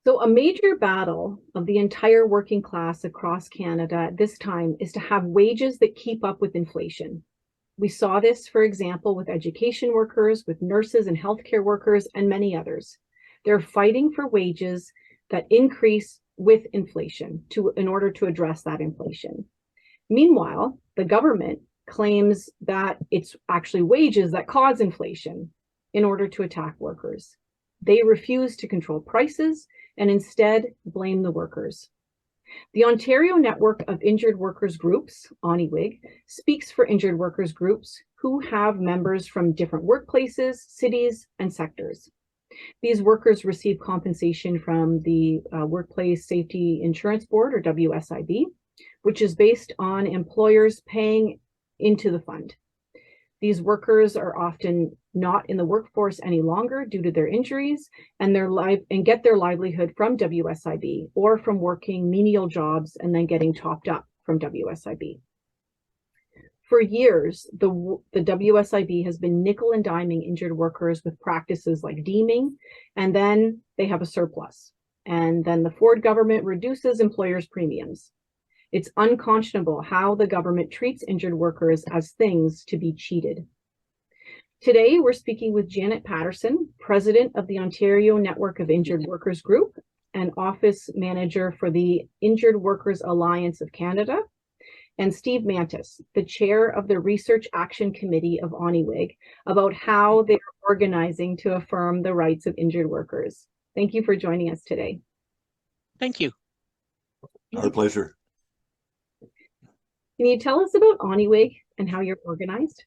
So, a major battle of the entire working class across Canada at this time is to have wages that keep up with inflation. We saw this, for example, with education workers, with nurses and healthcare workers, and many others. They're fighting for wages that increase with inflation in order to address that inflation. Meanwhile, the government claims that it's actually wages that cause inflation in order to attack workers. They refuse to control prices and instead blame the workers. The Ontario Network of Injured Workers Groups, ONIWG, speaks for injured workers groups who have members from different workplaces, cities, and sectors. These workers receive compensation from the Workplace Safety Insurance Board, or WSIB, which is based on employers paying into the fund. These workers are often not in the workforce any longer due to their injuries and get their livelihood from WSIB or from working menial jobs and then getting topped up from WSIB. For years, the WSIB has been nickel and diming injured workers with practices like deeming, and then they have a surplus. And then the Ford government reduces employers' premiums. It's unconscionable how the government treats injured workers as things to be cheated. Today, we're speaking with Janet Paterson, president of the Ontario Network of Injured Workers Group and office manager for the Injured Workers Alliance of Canada, and Steve Mantis, the chair of the Research Action Committee of ONIWG, about how they're organizing to affirm the rights of injured workers. Thank you for joining us today. Thank you. Our pleasure. Can you tell us about ONIWG and how you're organized?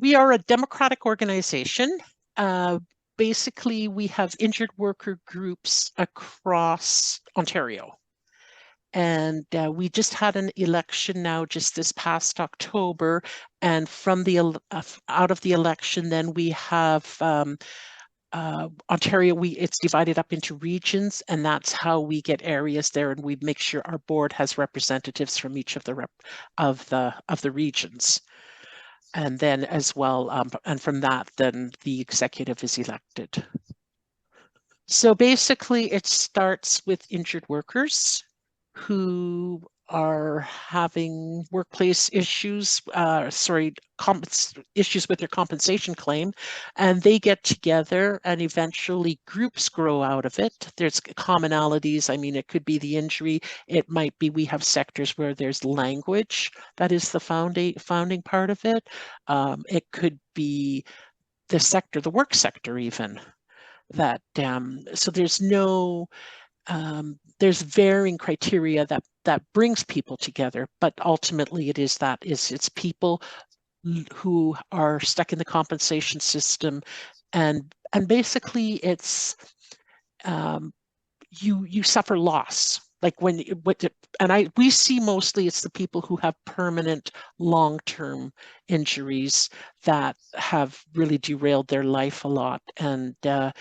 We are a democratic organization. Basically, we have injured worker groups across Ontario. And we just had an election now just this past October. And from the out of the election, then we have Ontario, it's divided up into regions, and that's how we get areas there, and we make sure our board has representatives from each of the regions. And then as well, and from that, then the executive is elected. So basically, it starts with injured workers who are having workplace issues, issues with their compensation claim, and they get together and eventually groups grow out of it. There's commonalities. I mean, it could be the injury. It might be we have sectors where there's language that is the founding part of it. It could be the sector, the work sector even. That so there's no there's varying criteria that brings people together, but ultimately it's people who are stuck in the compensation system, and basically it's you suffer loss. Like we see mostly it's the people who have permanent long-term injuries that have really derailed their life a lot, and the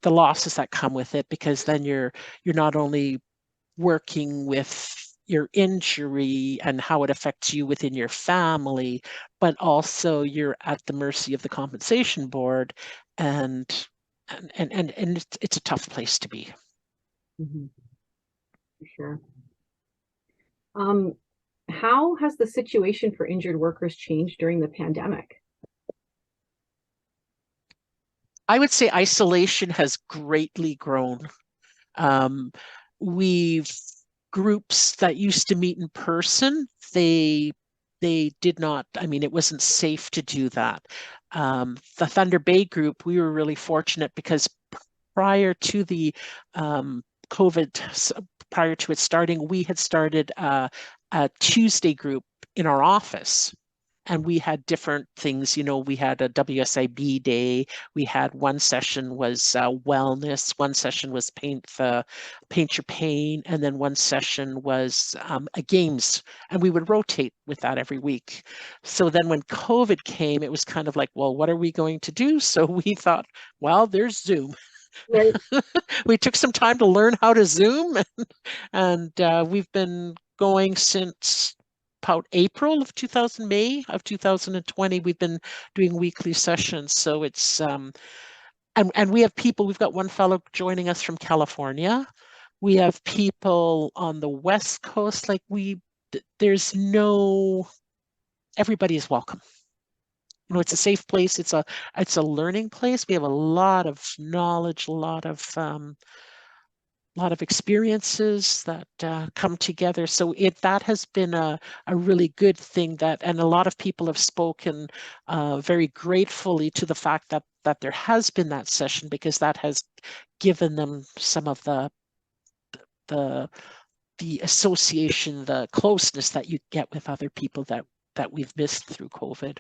losses that come with it, because then you're not only working with your injury and how it affects you within your family, but also you're at the mercy of the compensation board, and it's a tough place to be. Mm-hmm. Sure. How has the situation for injured workers changed during the pandemic? I would say isolation has greatly grown. We've groups that used to meet in person, they did not, I mean, it wasn't safe to do that. The Thunder Bay group, we were really fortunate because prior to the COVID, prior to it starting, we had started a Tuesday group in our office. And we had different things, we had a WSIB day. We had one session was wellness, one session was paint your pain, and then one session was a games. And we would rotate with that every week. So then when COVID came, it was kind of like, well, what are we going to do? So we thought, well, there's Zoom. Right. We took some time to learn how to Zoom, and we've been going since about May of 2020. We've been doing weekly sessions, so it's and we have people, we've got one fellow joining us from California. We have people on the West Coast. Like there's no, everybody is welcome. You know, it's a safe place. It's a learning place. We have a lot of knowledge, a lot of experiences that come together. So that has been a really good thing, and a lot of people have spoken very gratefully to the fact that there has been that session, because that has given them some of the association, the closeness that you get with other people that we've missed through COVID.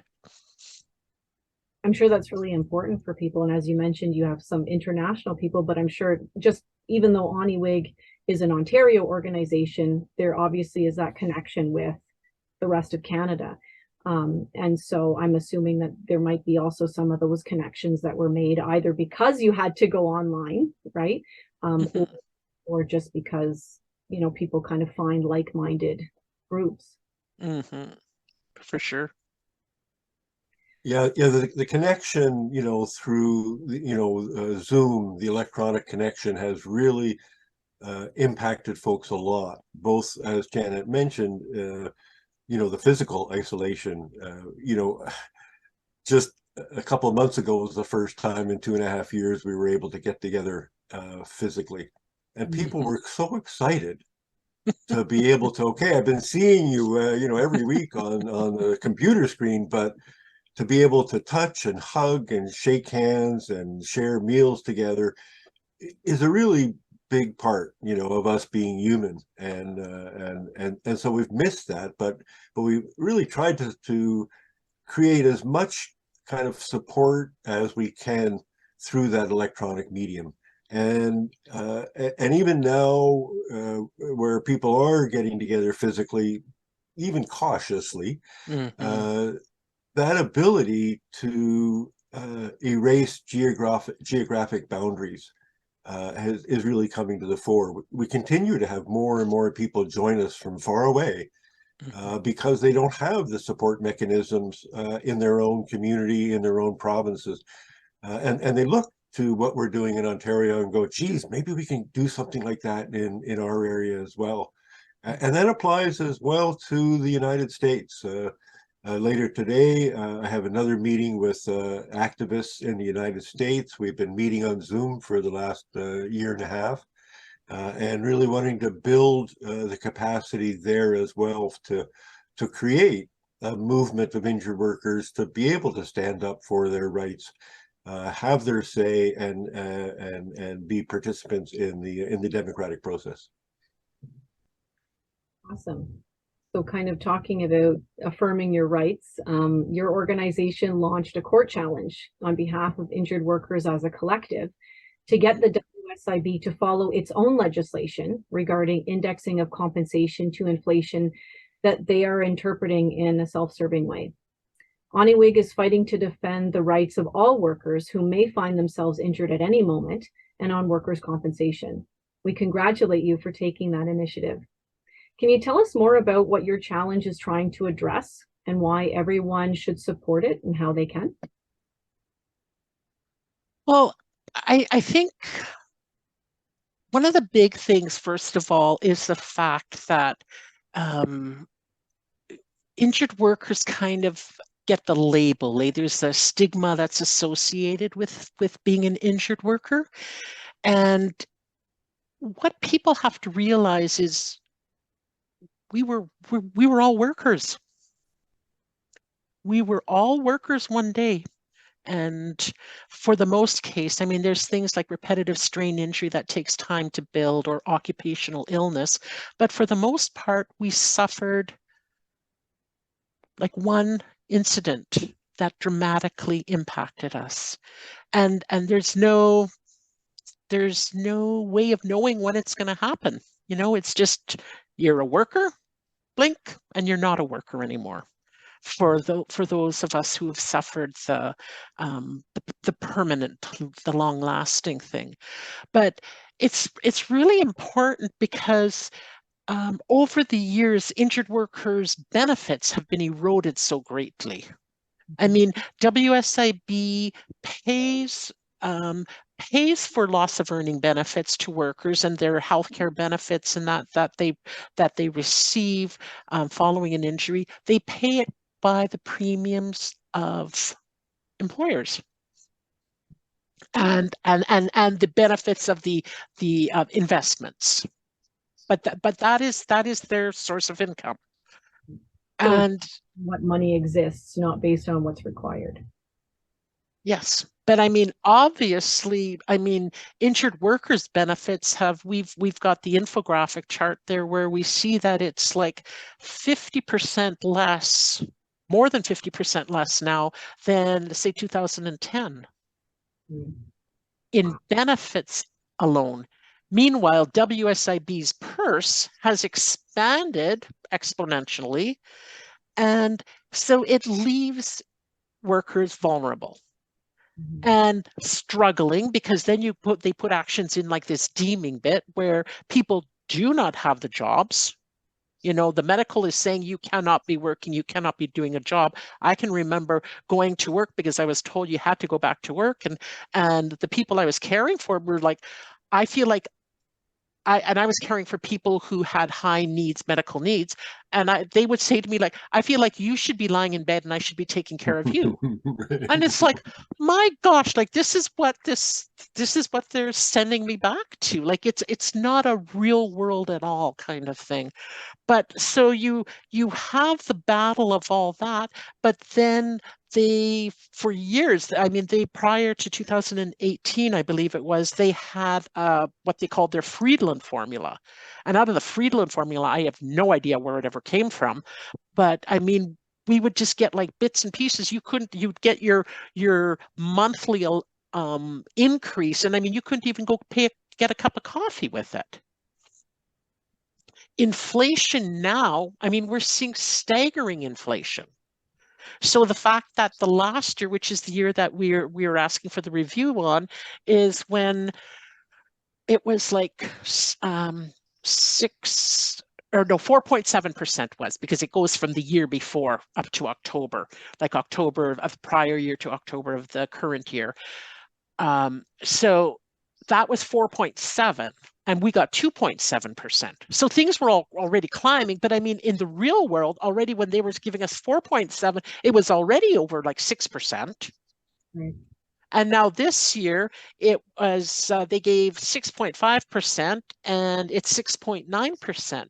I'm sure that's really important for people. And as you mentioned, you have some international people, but I'm sure just even though ONIWG is an Ontario organization, there obviously is that connection with the rest of Canada. And so I'm assuming that there might be also some of those connections that were made either because you had to go online, right? Or just because, you know, people kind of find like-minded groups. For sure. Yeah, the connection, you know, through Zoom, the electronic connection has really impacted folks a lot. Both, as Janet mentioned, you know, the physical isolation. You know, just a couple of months ago was the first time in 2.5 years we were able to get together physically, and people were so excited to be able to. Okay, I've been seeing you, you know, every week on the computer screen, but to be able to touch and hug and shake hands and share meals together is a really big part, you know, of us being human. And so we've missed that, but we really tried to create as much kind of support as we can through that electronic medium. And even now, where people are getting together physically, even cautiously, that ability to erase geographic boundaries is really coming to the fore. We continue to have more and more people join us from far away because they don't have the support mechanisms in their own community, in their own provinces. And they look to what we're doing in Ontario and go, geez, maybe we can do something like that in our area as well. And that applies as well to the United States. Later today, I have another meeting with activists in the United States. We've been meeting on Zoom for the last year and a half, and really wanting to build the capacity there as well to create a movement of injured workers to be able to stand up for their rights, have their say, and be participants in the democratic process. Awesome. So kind of talking about affirming your rights, your organization launched a court challenge on behalf of injured workers as a collective to get the WSIB to follow its own legislation regarding indexing of compensation to inflation that they are interpreting in a self-serving way. ONIWG is fighting to defend the rights of all workers who may find themselves injured at any moment and on workers' compensation. We congratulate you for taking that initiative. Can you tell us more about what your challenge is trying to address and why everyone should support it and how they can? Well, I think one of the big things, first of all, is the fact that injured workers kind of get the label. There's a stigma that's associated with being an injured worker. And what people have to realize is we were all workers. We were all workers one day. And for the most case, I mean, there's things like repetitive strain injury that takes time to build, or occupational illness. But for the most part, we suffered like one incident that dramatically impacted us. And there's no way of knowing when it's going to happen. You know, it's just you're a worker, blink, and you're not a worker anymore. For those of us who have suffered the permanent, the long-lasting thing. But it's really important because over the years, injured workers' benefits have been eroded so greatly. I mean, WSIB pays pays for loss of earning benefits to workers and their healthcare benefits and that they receive following an injury. They pay it by the premiums of employers and the benefits of the investments. But that is their source of income. So And what money exists, not based on what's required. yes, but I mean, obviously, I mean, injured workers benefits we've got the infographic chart there where we see that it's like 50% less, more than 50% less now than say 2010 in benefits alone. Meanwhile, WSIB's purse has expanded exponentially, and so it leaves workers vulnerable and struggling, because then they put actions in like this deeming bit where people do not have the jobs. You know, the medical is saying you cannot be working, you cannot be doing a job. I can remember going to work because I was told you had to go back to work, and the people I was caring for were like, I feel like I was caring for people who had high needs, medical needs, and they would say to me like, I feel like you should be lying in bed and I should be taking care of you. And it's like, my gosh, like this is what they're sending me back to. Like it's not a real world at all kind of thing. But so you have the battle of all that, but then for years, I mean, prior to 2018, I believe it was, they had what they called their Friedland formula. And out of the Friedland formula, I have no idea where it ever came from. But I mean, we would just get like bits and pieces. You'd get your monthly increase. And I mean, you couldn't even go get a cup of coffee with it. Inflation now, I mean, we're seeing staggering inflation. So the fact that the last year, which is the year that we're asking for the review on, is when it was like 4.7% was, because it goes from the year before up to October, like October of the prior year to October of the current year. So that was 4.7 and we got 2.7%. So things were already climbing, but I mean, in the real world, already when they were giving us 4.7, it was already over like 6%. Right. And now this year, it was they gave 6.5% and it's 6.9%.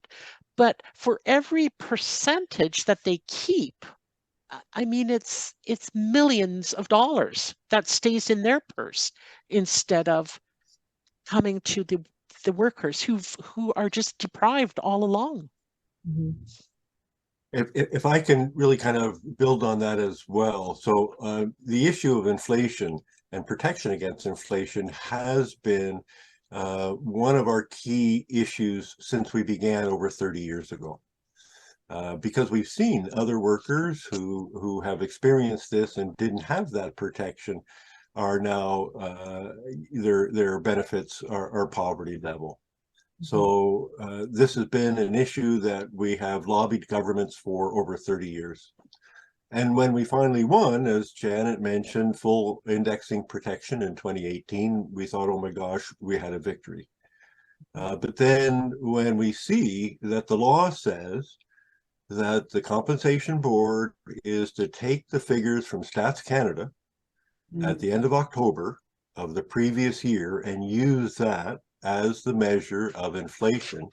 But for every percentage that they keep, I mean, it's millions of dollars that stays in their purse instead of coming to the workers who are just deprived all along. Mm-hmm. If I can really kind of build on that as well. So the issue of inflation and protection against inflation has been one of our key issues since we began over 30 years ago. Because we've seen other workers who have experienced this and didn't have that protection are now their benefits are poverty level. So this has been an issue that we have lobbied governments for over 30 years. And when we finally won, as Janet mentioned, full indexing protection in 2018, we thought, oh my gosh, we had a victory. But then when we see that the law says that the compensation board is to take the figures from Stats Canada at the end of October of the previous year and use that as the measure of inflation.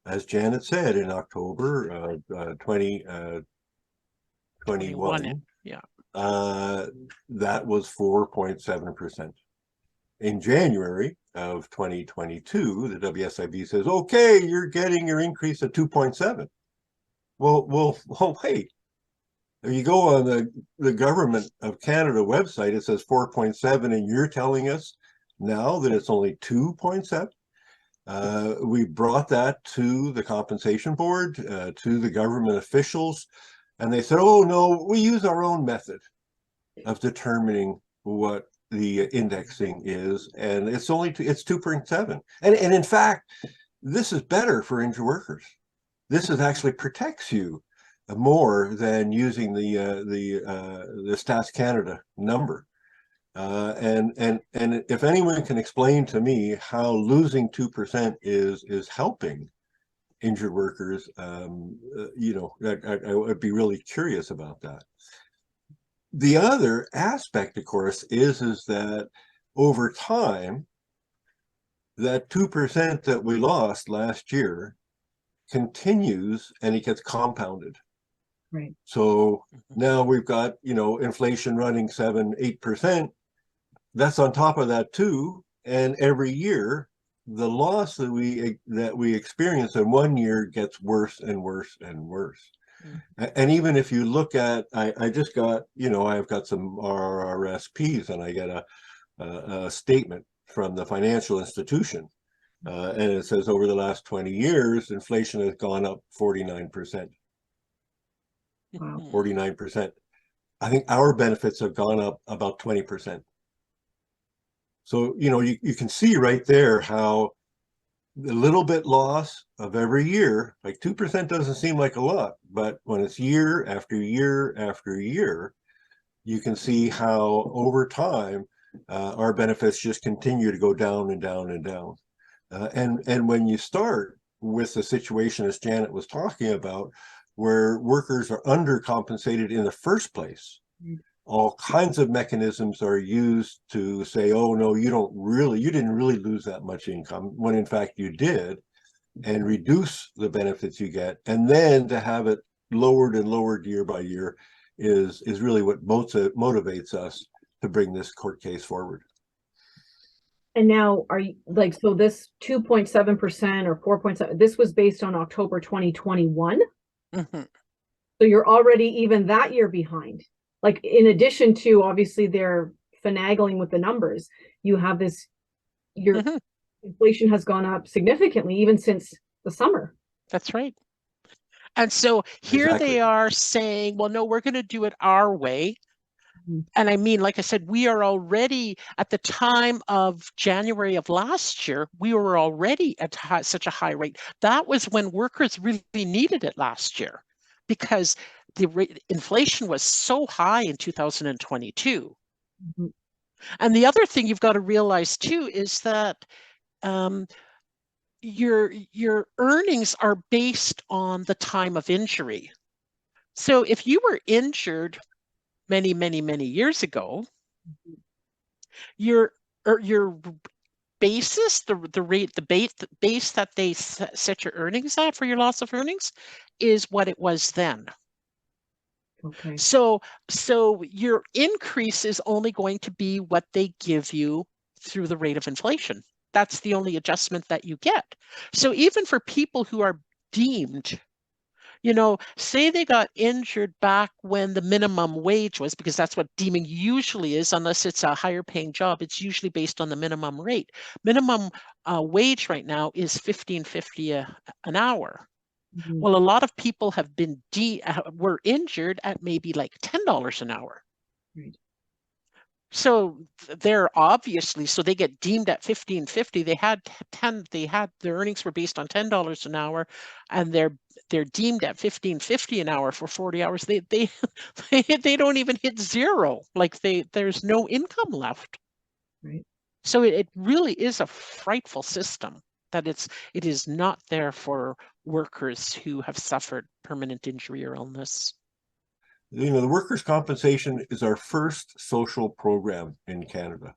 As Janet said, in October 2021, yeah, that was 4.7%. In January of 2022, the WSIB says, okay, you're getting your increase at 2.7. Well, wait. If you go on the Government of Canada website, it says 4.7, and you're telling us now that it's only 2.7. We brought that to the compensation board, to the government officials, and they said, oh no, we use our own method of determining what the indexing is, and it's 2.7. And in fact, this is better for injured workers. This actually protects you more than using the Stats Canada number. And if anyone can explain to me how losing 2% is helping injured workers, you know, I would be really curious about that. The other aspect, of course, is that over time, that 2% that we lost last year continues and it gets compounded. Right. So now we've got, you know, inflation running 7-8%. That's on top of that too. And every year, the loss that we experience in one year gets worse and worse and worse. And even if you look at, I just got, you know, I've got some RRSPs and I get a statement from the financial institution. And it says over the last 20 years, inflation has gone up 49%. Wow. 49%. I think our benefits have gone up about 20%. So, you know, you can see right there how the little bit loss of every year, like 2% doesn't seem like a lot, but when it's year after year after year, you can see how over time our benefits just continue to go down and down and down. And when you start with the situation as Janet was talking about, where workers are undercompensated in the first place, all kinds of mechanisms are used to say, oh no, you didn't really lose that much income, when in fact you did, and reduce the benefits you get. And then to have it lowered and lowered year by year is really what motivates us to bring this court case forward. And now are you like, so this 2.7% or 4.7, this was based on October 2021. Mm-hmm. So you're already even that year behind. Like, in addition to obviously they're finagling with the numbers, you have this, your inflation has gone up significantly even since the summer. That's right. And so here they are saying, well, no, we're going to do it our way. And I mean, like I said, we are already at the time of January of last year, we were already at such a high rate. That was when workers really needed it last year, because the inflation was so high in 2022. And the other thing you've got to realize too is that your earnings are based on the time of injury. So if you were injured many, many, many years ago, your basis, the base that they set your earnings at for your loss of earnings is what it was then. Okay. So your increase is only going to be what they give you through the rate of inflation. That's the only adjustment that you get. So even for people who are deemed, you know, say they got injured back when the minimum wage was, because that's what deeming usually is, unless it's a higher paying job, it's usually based on the minimum rate. Minimum wage right now is $15.50 an hour. Well, a lot of people have been were injured at maybe like $10 an hour. Right. So they're obviously, so they get deemed at $15.50. Their earnings were based on $10 an hour, and they're deemed at $15.50 an hour for 40 hours. They they don't even hit zero. Like there's no income left. Right. So it really is a frightful system, that it is not there for workers who have suffered permanent injury or illness. You know, the workers' compensation is our first social program in Canada.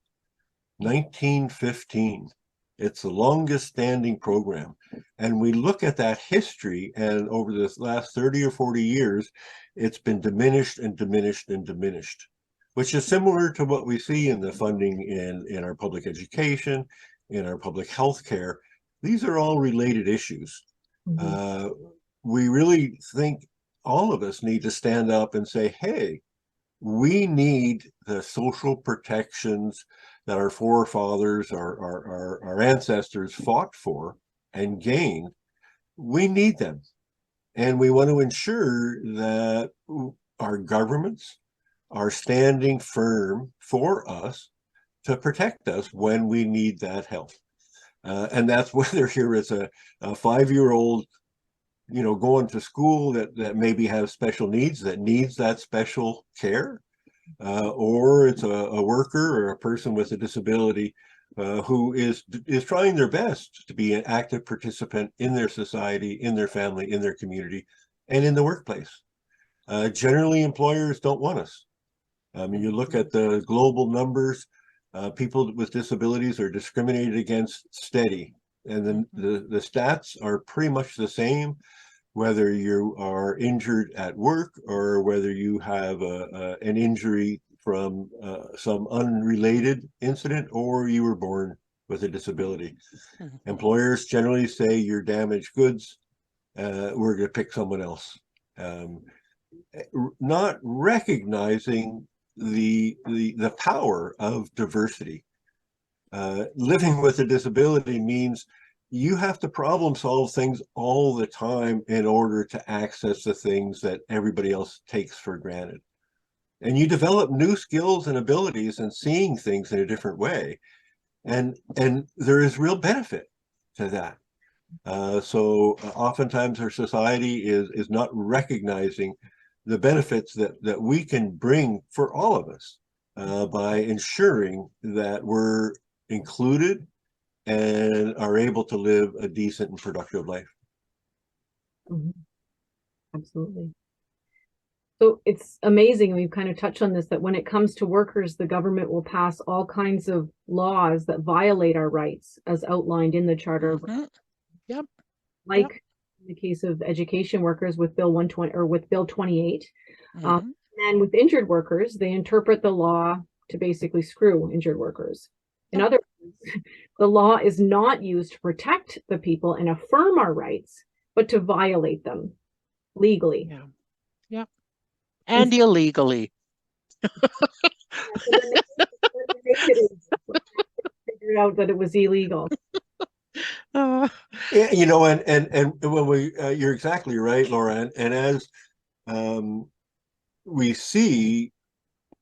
1915. It's the longest standing program. And we look at that history, and over this last 30 or 40 years, it's been diminished and diminished and diminished, which is similar to what we see in the funding in our public education, in our public health care. These are all related issues. We really think all of us need to stand up and say, hey, we need the social protections that our forefathers, our ancestors fought for and gained. We need them. And we want to ensure that our governments are standing firm for us to protect us when we need that help. And that's whether here is a 5-year-old, you know, going to school that maybe has special needs, that needs that special care, or it's a worker or a person with a disability who is trying their best to be an active participant in their society, in their family, in their community, and in the workplace. Generally, employers don't want us. I mean, you look at the global numbers, people with disabilities are discriminated against steady. And then the stats are pretty much the same, whether you are injured at work or whether you have an injury from some unrelated incident or you were born with a disability. Employers generally say you're damaged goods, we're going to pick someone else. Not recognizing the power of diversity. Living with a disability means you have to problem solve things all the time in order to access the things that everybody else takes for granted. And you develop new skills and abilities and seeing things in a different way. And there is real benefit to that. So oftentimes our society is not recognizing the benefits that we can bring for all of us by ensuring that we're included and are able to live a decent and productive life. Mm-hmm. Absolutely. So it's amazing, we've kind of touched on this, that when it comes to workers, the government will pass all kinds of laws that violate our rights as outlined in the Charter. Yep. Like yep. In the case of education workers with Bill 120 or with Bill 28. And with injured workers, they interpret the law to basically screw injured workers. In other words, the law is not used to protect the people and affirm our rights, but to violate them legally. Yeah. Yep. And illegally. Figured out that it was illegal. You know, and when we, you're exactly right, Laura. And as we see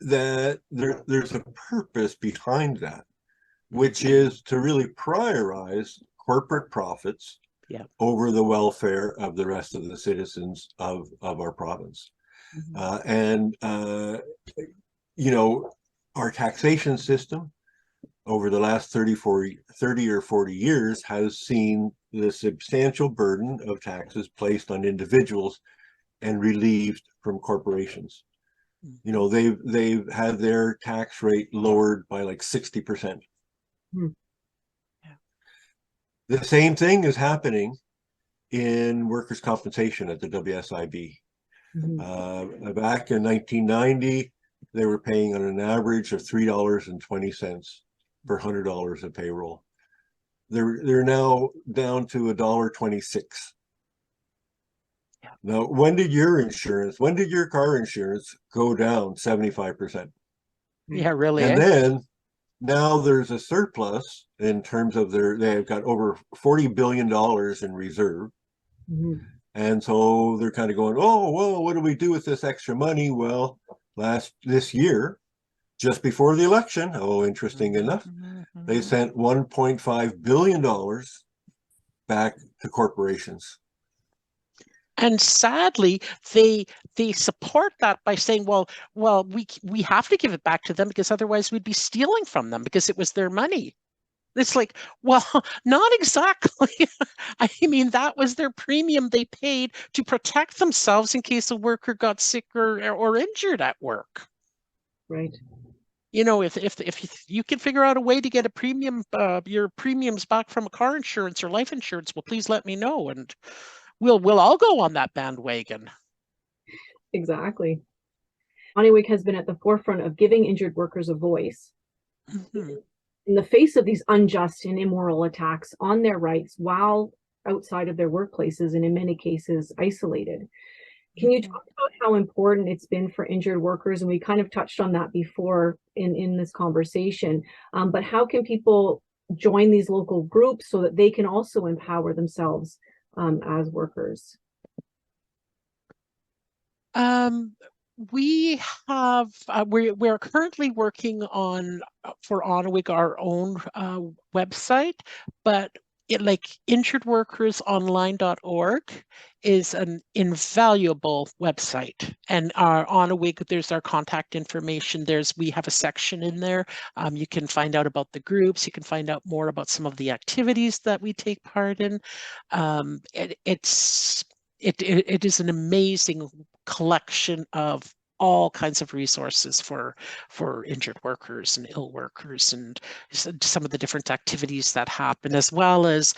that there's a purpose behind that, which is to really prioritize corporate profits over the welfare of the rest of the citizens of our province. You know, our taxation system over the last 30 or 40 years has seen the substantial burden of taxes placed on individuals and relieved from corporations. You know, they've had their tax rate lowered by like 60%. The same thing is happening in workers' compensation at the WSIB. Back in 1990, they were paying on an average of $3.20 per $100 of payroll. They're now down to $1.26. Now, when did your car insurance go down 75%? Yeah, really. And then now there's a surplus in terms of they've got over $40 billion in reserve. And so they're kind of going, oh, well, what do we do with this extra money? Well, this year, just before the election, interesting enough, they sent $1.5 billion back to corporations. And sadly, they support that by saying, well, we have to give it back to them because otherwise we'd be stealing from them because it was their money. It's like, well, not exactly. I mean, that was their premium they paid to protect themselves in case a worker got sick or injured at work. Right. You know, if you can figure out a way to get a premium, your premiums back from a car insurance or life insurance, well, please let me know, and we'll all go on that bandwagon. Exactly. ONIWG has been at the forefront of giving injured workers a voice. In the face of these unjust and immoral attacks on their rights while outside of their workplaces and in many cases isolated. Can you talk about how important it's been for injured workers? And we kind of touched on that before in this conversation, but how can people join these local groups so that they can also empower themselves as workers? We have we're currently working on for ONIWG our own website, but like injuredworkersonline.org is an invaluable website, and our ONIWG, there's our contact information. We have a section in there. You can find out about the groups. You can find out more about some of the activities that we take part in. It is an amazing collection of all kinds of resources for injured workers and ill workers, and some of the different activities that happen, as well as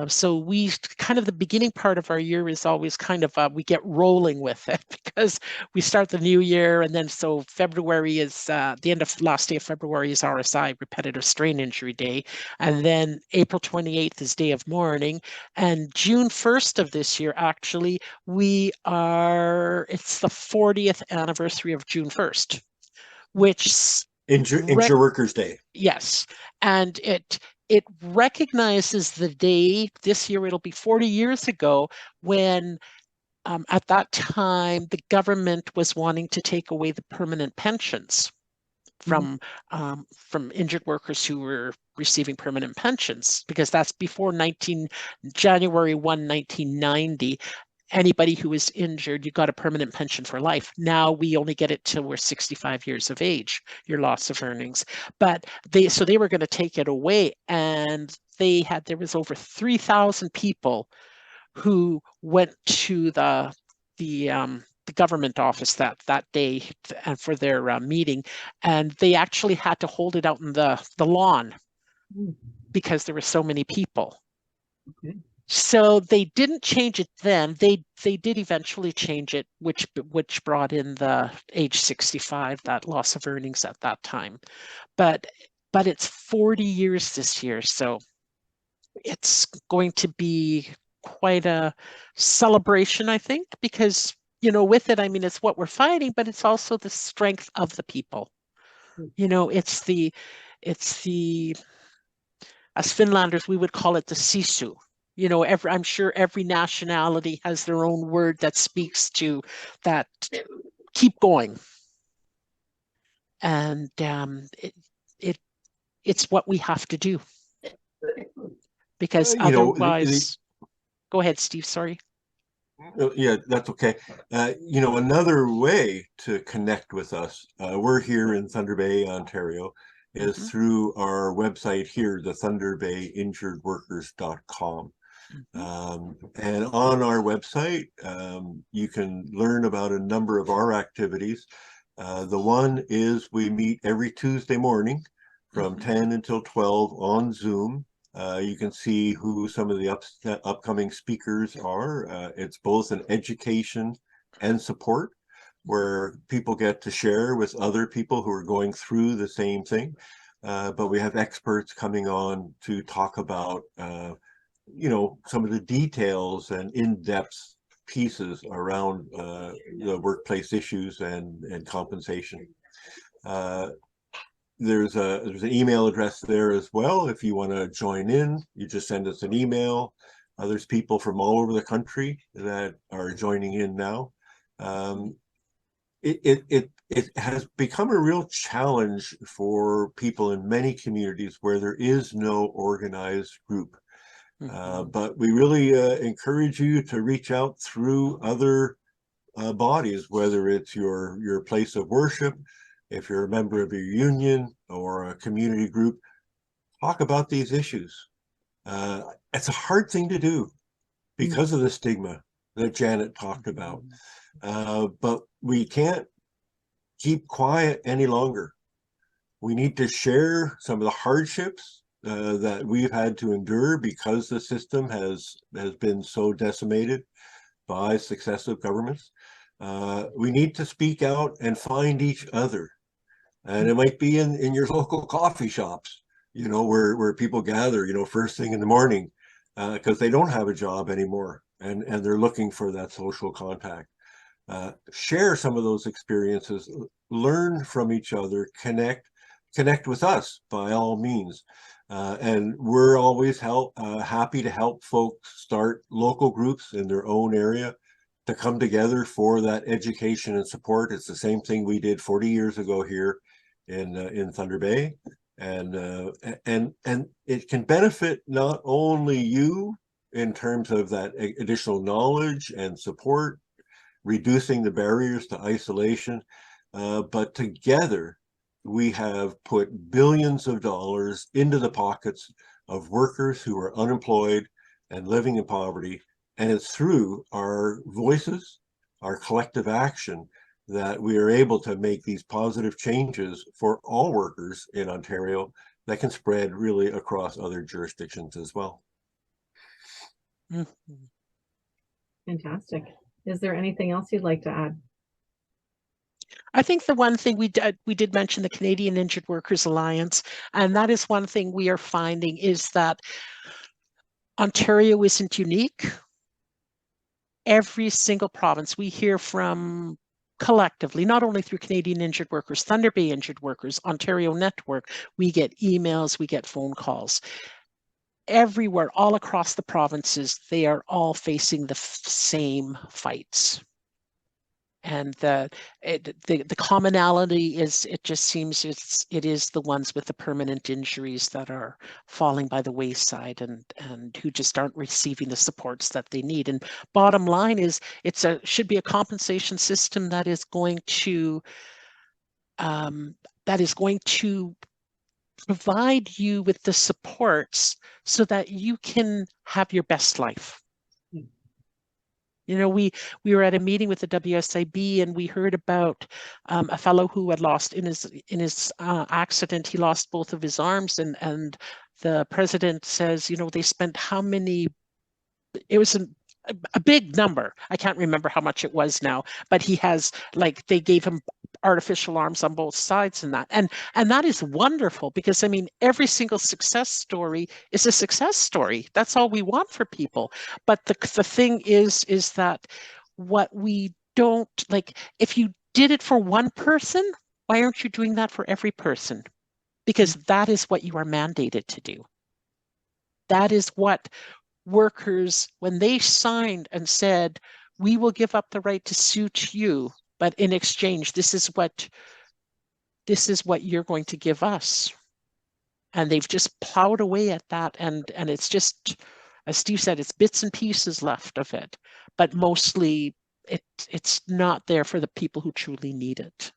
so we kind of, the beginning part of our year is always kind of we get rolling with it because we start the new year, and then so February is last day of February is RSI, repetitive strain injury day, and then April 28th is day of mourning, and June 1st of this year, actually, it's the 40th anniversary of June 1st, which Injured Workers Day. Yes, and it recognizes the day. This year it'll be 40 years ago when at that time the government was wanting to take away the permanent pensions from injured workers who were receiving permanent pensions, because that's before January 1, 1990. Anybody who was injured, you got a permanent pension for life. Now we only get it till we're 65 years of age, your loss of earnings. But they were going to take it away, and there was over 3,000 people who went to the government office that day and for their meeting, and they actually had to hold it out in the lawn because there were so many people. Okay. So they didn't change it then. They did eventually change it, which brought in the age 65, that loss of earnings at that time. But it's 40 years this year, so it's going to be quite a celebration, I think, because with it, I mean, it's what we're fighting, but it's also the strength of the people. It's the as Finlanders, we would call it the sisu. I'm sure every nationality has their own word that speaks to that. Keep going, and it's what we have to do, because otherwise. Go ahead, Steve. Sorry. Yeah, that's okay. Another way to connect with us, we're here in Thunder Bay, Ontario, is through our website here, the thunderbayinjuredworkers.com. And on our website, you can learn about a number of our activities. The one is we meet every Tuesday morning from 10 until 12 on Zoom. You can see who some of the upcoming speakers are. It's both an education and support, where people get to share with other people who are going through the same thing. But we have experts coming on to talk about, some of the details and in-depth pieces around the workplace issues and compensation. There's an email address there as well. If you want to join in, you just send us an email. There's people from all over the country that are joining in now. It has become a real challenge for people in many communities where there is no organized group. But we really encourage you to reach out through other bodies, whether it's your place of worship, if you're a member of a union or a community group. Talk about these issues. It's a hard thing to do because of the stigma that Janet talked about. But we can't keep quiet any longer. We need to share some of the hardships that we've had to endure because the system has been so decimated by successive governments. We need to speak out and find each other. And it might be in your local coffee shops, where people gather, first thing in the morning, because they don't have a job anymore, and they're looking for that social contact. Share some of those experiences, learn from each other, connect with us by all means. And we're always happy to help folks start local groups in their own area to come together for that education and support. It's the same thing we did 40 years ago here in Thunder Bay. and it can benefit not only you in terms of that additional knowledge and support, reducing the barriers to isolation, but together we have put billions of dollars into the pockets of workers who are unemployed and living in poverty. And it's through our voices, our collective action, that we are able to make these positive changes for all workers in Ontario that can spread really across other jurisdictions as well. Mm-hmm. Fantastic. Is there anything else you'd like to add? I think the one thing we did mention the Canadian Injured Workers Alliance, and that is one thing we are finding is that Ontario isn't unique. Every single province we hear from collectively, not only through Canadian Injured Workers, Thunder Bay Injured Workers, Ontario Network, we get emails, we get phone calls. Everywhere, all across the provinces, they are all facing the same fights. And the commonality is, it just seems it is the ones with the permanent injuries that are falling by the wayside and who just aren't receiving the supports that they need. And bottom line is, should be a compensation system that is going to provide you with the supports so that you can have your best life. You know, we were at a meeting with the WSIB and we heard about a fellow who had lost in his accident. He lost both of his arms, and the president says, you know, they spent how many? It was a big number. I can't remember how much it was now, but he has, like, they gave him artificial arms on both sides and that is wonderful, because I mean, every single success story is a success story. That's all we want for people. But the thing is that what we don't, like, if you did it for one person, why aren't you doing that for every person? Because that is what you are mandated to do. That is what workers, when they signed and said, we will give up the right to sue to you, but in exchange, this is what you're going to give us. And they've just plowed away at that. And it's just, as Steve said, it's bits and pieces left of it, but mostly it's not there for the people who truly need it.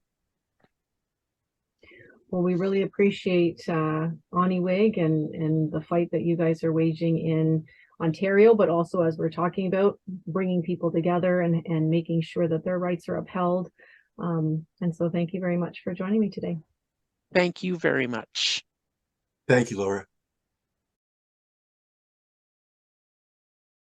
Well, we really appreciate ONIWG and the fight that you guys are waging in Ontario, but also, as we're talking about, bringing people together and making sure that their rights are upheld. And so thank you very much for joining me today. Thank you very much. Thank you, Laura.